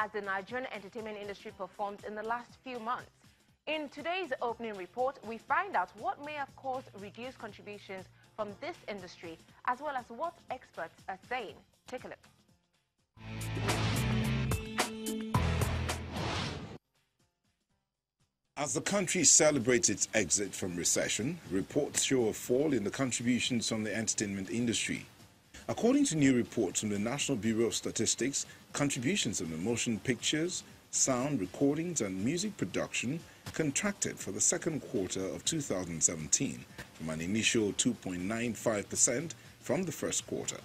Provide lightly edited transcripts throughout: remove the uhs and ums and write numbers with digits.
as the Nigerian entertainment industry performed in the last few months. In today's opening report, we find out what may have caused reduced contributions from this industry, as well as what experts are saying. Take a look. As the country celebrates its exit from recession, reports show a fall in the contributions from the entertainment industry. According to new reports from the National Bureau of Statistics, contributions from the motion pictures, sound recordings and music production contracted for the second quarter of 2017 from an initial 2.95% from the first quarter.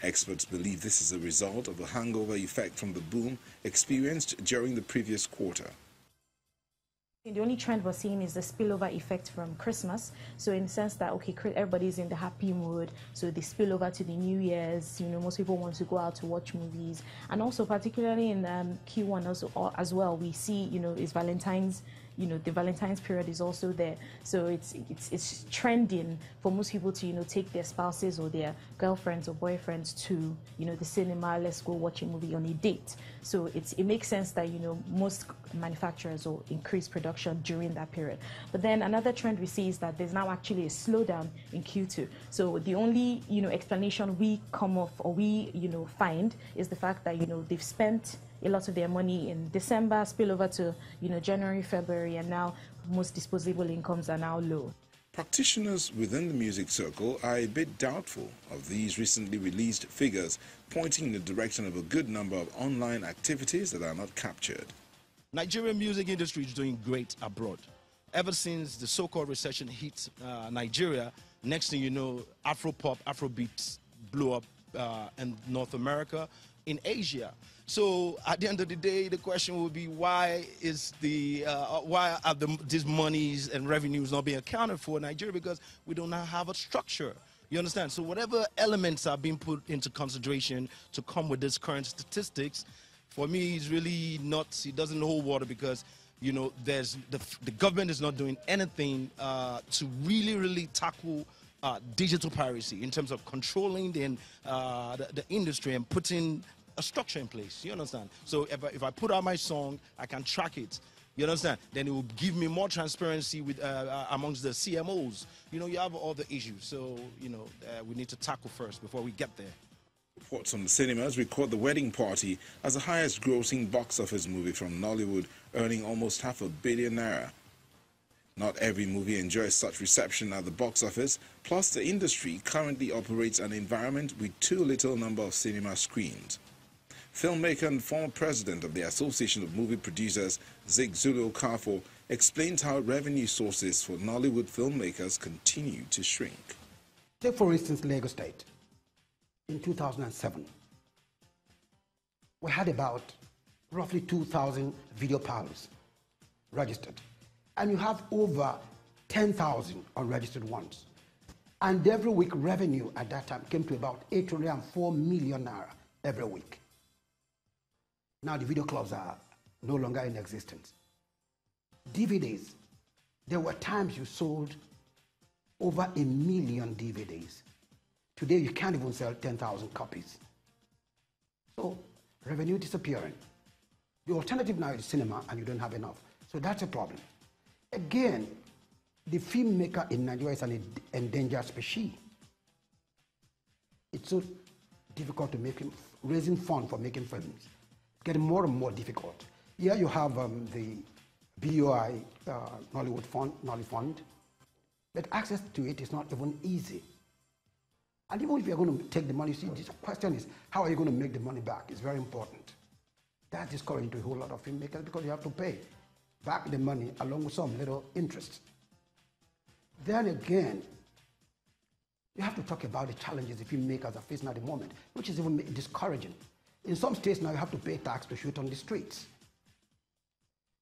Experts believe this is a result of the hangover effect from the boom experienced during the previous quarter. The only trend we're seeing is the spillover effect from Christmas. So in the sense that, okay, everybody's in the happy mood, so they spill over to the New Year's. You know, most people want to go out to watch movies. And also, particularly in Q1 also, as well, we see, you know, is Valentine's, you know, the Valentine's period is also there. So it's trending for most people to, you know, take their spouses or their girlfriends or boyfriends to, you know, the cinema, let's go watch a movie on a date. So it makes sense that, you know, most manufacturers will increase production during that period. But then another trend we see is that there's now actually a slowdown in Q2. So the only, you know, explanation we come off or we, you know, find is the fact that, you know, they've spent a lot of their money in December, spill over to, you know, January, February, and now most disposable incomes are now low. Practitioners within the music circle are a bit doubtful of these recently released figures, pointing in the direction of a good number of online activities that are not captured. Nigerian music industry is doing great abroad. Ever since the so-called recession hit Nigeria, next thing you know, Afro-pop, Afrobeats blew up in North America, in Asia. So at the end of the day, the question will be, why are these monies and revenues not being accounted for in Nigeria? Because we do not have a structure. You understand? So whatever elements are being put into consideration to come with this current statistics, for me, it's really not, it doesn't hold water, because, you know, there's the government is not doing anything to really tackle digital piracy in terms of controlling the industry and putting a structure in place. You understand? So if I put out my song, I can track it. You understand? Then it will give me more transparency with amongst the CMOs. You know, you have all the issues. So, you know, we need to tackle first before we get there. Reports from the cinemas record The Wedding Party as the highest grossing box office movie from Nollywood, earning almost ₦500 million. Not every movie enjoys such reception at the box office, plus the industry currently operates an environment with too little number of cinema screens. Filmmaker and former president of the Association of Movie Producers, Zig Zulu Okafo, explains how revenue sources for Nollywood filmmakers continue to shrink. Take, for instance, Lagos State. In 2007, we had about roughly 2,000 video parlors registered. And you have over 10,000 unregistered ones. And every week revenue at that time came to about 804 million naira every week. Now the video clubs are no longer in existence. DVDs, there were times you sold over 1 million DVDs. Today you can't even sell 10,000 copies. So revenue disappearing. The alternative now is cinema, and you don't have enough. So that's a problem. Again, the filmmaker in Nigeria is an endangered species. It's so difficult to make him, raising funds for making films. It's getting more and more difficult. Here you have the BOI Nollywood Fund, Nolly Fund, but access to it is not even easy. And even if you're going to take the money, see, the question is, how are you going to make the money back? It's very important. That is discouraging to a whole lot of filmmakers, because you have to pay back the money along with some little interest. Then again, you have to talk about the challenges the filmmakers are facing at the moment, which is even discouraging. In some states now, you have to pay tax to shoot on the streets.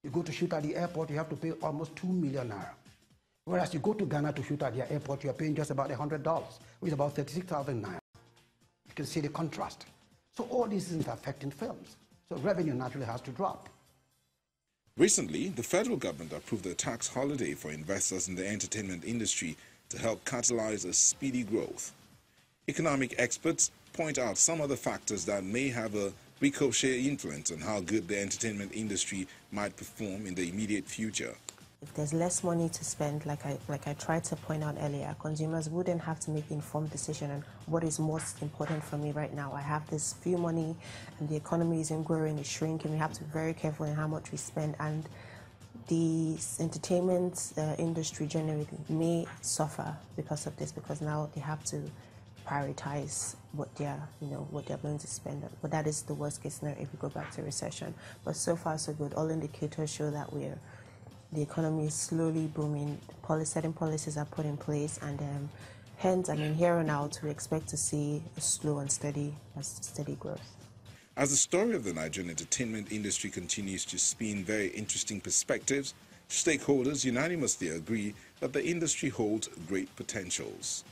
You go to shoot at the airport, you have to pay almost 2 million naira. Whereas you go to Ghana to shoot at their airport, you're paying just about $100, which is about 36,000 naira. You can see the contrast. So all this is affecting films. So revenue naturally has to drop. Recently, the federal government approved a tax holiday for investors in the entertainment industry to help catalyze a speedy growth. Economic experts point out some of the factors that may have a ricochet influence on how good the entertainment industry might perform in the immediate future. If there's less money to spend, like I tried to point out earlier, consumers wouldn't have to make informed decision on what is most important for me right now. I have this few money and the economy isn't growing, it's shrinking. We have to be very careful in how much we spend, and the entertainment industry generally may suffer because of this, because now they have to prioritize what they're going to spend on. But that is the worst case scenario if we go back to recession. But so far so good. All indicators show that the economy is slowly booming. Certain policies are put in place, and hence, here on out, we expect to see a slow and steady growth. As the story of the Nigerian entertainment industry continues to spin very interesting perspectives, stakeholders unanimously agree that the industry holds great potentials.